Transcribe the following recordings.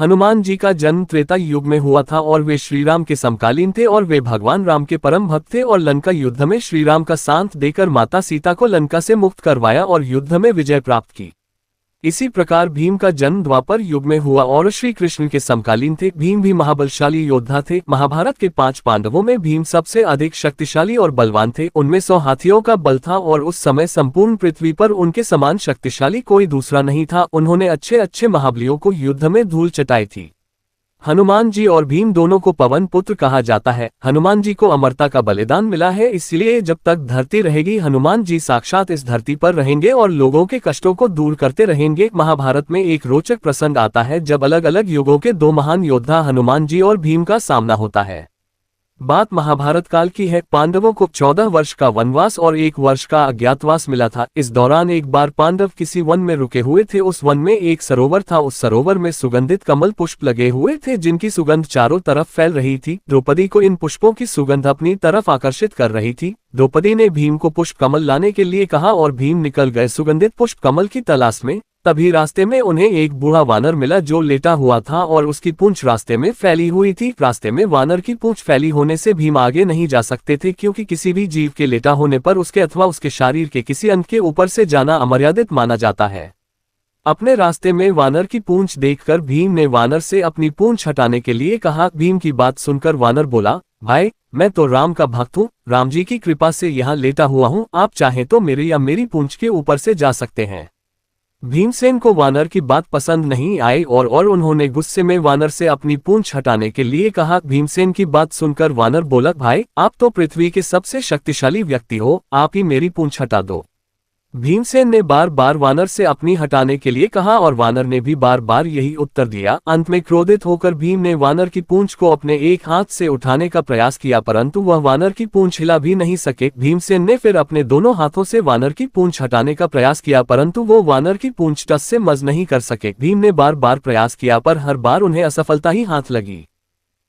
हनुमान जी का जन्म त्रेता युग में हुआ था और वे श्री राम के समकालीन थे और वे भगवान राम के परम भक्त थे और लंका युद्ध में श्री राम का साथ देकर माता सीता को लंका से मुक्त करवाया और युद्ध में विजय प्राप्त की। इसी प्रकार भीम का जन्म द्वापर युग में हुआ और श्री कृष्ण के समकालीन थे। भीम भी महाबलशाली योद्धा थे। महाभारत के 5 पांडवों में भीम सबसे अधिक शक्तिशाली और बलवान थे। उनमें 100 हाथियों का बल था और उस समय संपूर्ण पृथ्वी पर उनके समान शक्तिशाली कोई दूसरा नहीं था। उन्होंने अच्छे अच्छे महाबलियों को युद्ध में धूल चटाई थी। हनुमान जी और भीम दोनों को पवन पुत्र कहा जाता है। हनुमान जी को अमरता का बलिदान मिला है, इसलिए जब तक धरती रहेगी हनुमान जी साक्षात इस धरती पर रहेंगे और लोगों के कष्टों को दूर करते रहेंगे। महाभारत में एक रोचक प्रसंग आता है जब अलग अलग युगों के 2 महान योद्धा हनुमान जी और भीम का सामना होता है। बात महाभारत काल की है। पांडवों को 14 वर्ष का वनवास और 1 वर्ष का अज्ञातवास मिला था। इस दौरान एक बार पांडव किसी वन में रुके हुए थे। उस वन में एक सरोवर था। उस सरोवर में सुगंधित कमल पुष्प लगे हुए थे जिनकी सुगंध चारों तरफ फैल रही थी। द्रौपदी को इन पुष्पों की सुगंध अपनी तरफ आकर्षित कर रही थी। द्रौपदी ने भीम को पुष्प कमल लाने के लिए कहा और भीम निकल गए सुगंधित पुष्प कमल की तलाश में। तभी रास्ते में उन्हें एक बूढ़ा वानर मिला जो लेटा हुआ था और उसकी पूंछ रास्ते में फैली हुई थी। रास्ते में वानर की पूंछ फैली होने से भीम आगे नहीं जा सकते थे, क्योंकि किसी भी जीव के लेटा होने पर उसके अथवा उसके शरीर के किसी अंग के ऊपर से जाना अमर्यादित माना जाता है। अपने रास्ते में वानर की पूंछ देखकर भीम ने वानर से अपनी पूंछ हटाने के लिए कहा। भीम की बात सुनकर वानर बोला, भाई मैं तो राम का भक्त हूँ, राम जी की कृपा से यहाँ लेटा हुआ हूँ, आप चाहें तो मेरे या मेरी पूंछ के ऊपर से जा सकते हैं। भीमसेन को वानर की बात पसंद नहीं आई और उन्होंने गुस्से में वानर से अपनी पूंछ हटाने के लिए कहा। भीमसेन की बात सुनकर वानर बोला, भाई आप तो पृथ्वी के सबसे शक्तिशाली व्यक्ति हो, आप ही मेरी पूंछ हटा दो। भीमसेन ने बार बार वानर से अपनी हटाने के लिए कहा और वानर ने भी बार बार यही उत्तर दिया। अंत में क्रोधित होकर भीम ने वानर की पूंछ को अपने एक हाथ से उठाने का प्रयास किया, परंतु वह वानर की पूंछ हिला भी नहीं सके। भीमसेन ने फिर अपने दोनों हाथों से वानर की पूंछ हटाने का प्रयास किया, परंतु वो वानर की पूंछ टस से मस नहीं कर सके। भीम ने बार बार प्रयास किया पर हर बार उन्हें असफलता ही हाथ लगी।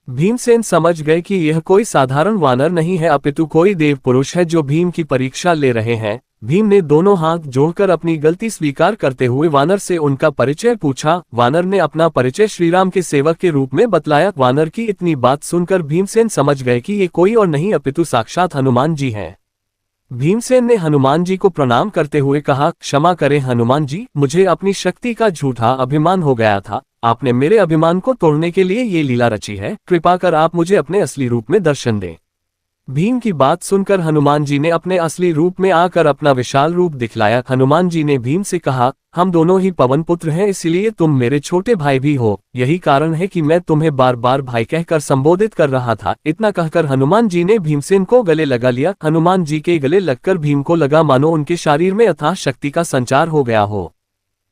भीमसेन समझ गए कि यह कोई साधारण वानर नहीं है, अपितु कोई देव पुरुष है जो भीम की परीक्षा ले रहे हैं। भीम ने दोनों हाथ जोड़कर अपनी गलती स्वीकार करते हुए वानर से उनका परिचय पूछा। वानर ने अपना परिचय श्रीराम के सेवक के रूप में बतलाया। वानर की इतनी बात सुनकर भीमसेन समझ गए कि ये कोई और नहीं अपितु साक्षात हनुमान जी हैं। भीमसेन ने हनुमान जी को प्रणाम करते हुए कहा, क्षमा करें हनुमान जी, मुझे अपनी शक्ति का झूठा अभिमान हो गया था। आपने मेरे अभिमान को तोड़ने के लिए ये लीला रची है, कृपा कर आप मुझे अपने असली रूप में दर्शन दें। भीम की बात सुनकर हनुमान जी ने अपने असली रूप में आकर अपना विशाल रूप दिखलाया। हनुमान जी ने भीम से कहा, हम दोनों ही पवन पुत्र हैं, इसलिए तुम मेरे छोटे भाई भी हो, यही कारण है कि मैं तुम्हें बार बार भाई कहकर संबोधित कर रहा था। इतना कहकर हनुमान जी ने भीमसेन को गले लगा लिया। हनुमान जी के गले लगकर भीम को लगा मानो उनके शरीर में अथाह शक्ति का संचार हो गया हो।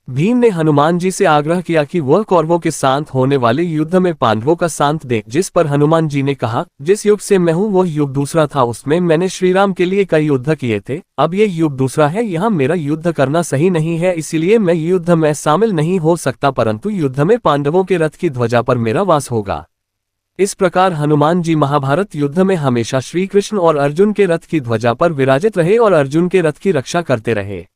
भीम ने हनुमान जी से आग्रह किया कि वह कौरवों के साथ होने वाले युद्ध में पांडवों का साथ दे, जिस पर हनुमान जी ने कहा, जिस युग से मैं हूँ वह युग दूसरा था, उसमें मैंने श्रीराम के लिए कई युद्ध किए थे। अब ये युग दूसरा है, यहाँ मेरा युद्ध करना सही नहीं है, इसलिए मैं युद्ध में शामिल नहीं हो सकता, परंतु युद्ध में पांडवों के रथ की ध्वजा पर मेरा वास होगा। इस प्रकार हनुमान जी महाभारत युद्ध में हमेशा श्री कृष्ण और अर्जुन के रथ की ध्वजा पर विराजित रहे और अर्जुन के रथ की रक्षा करते रहे।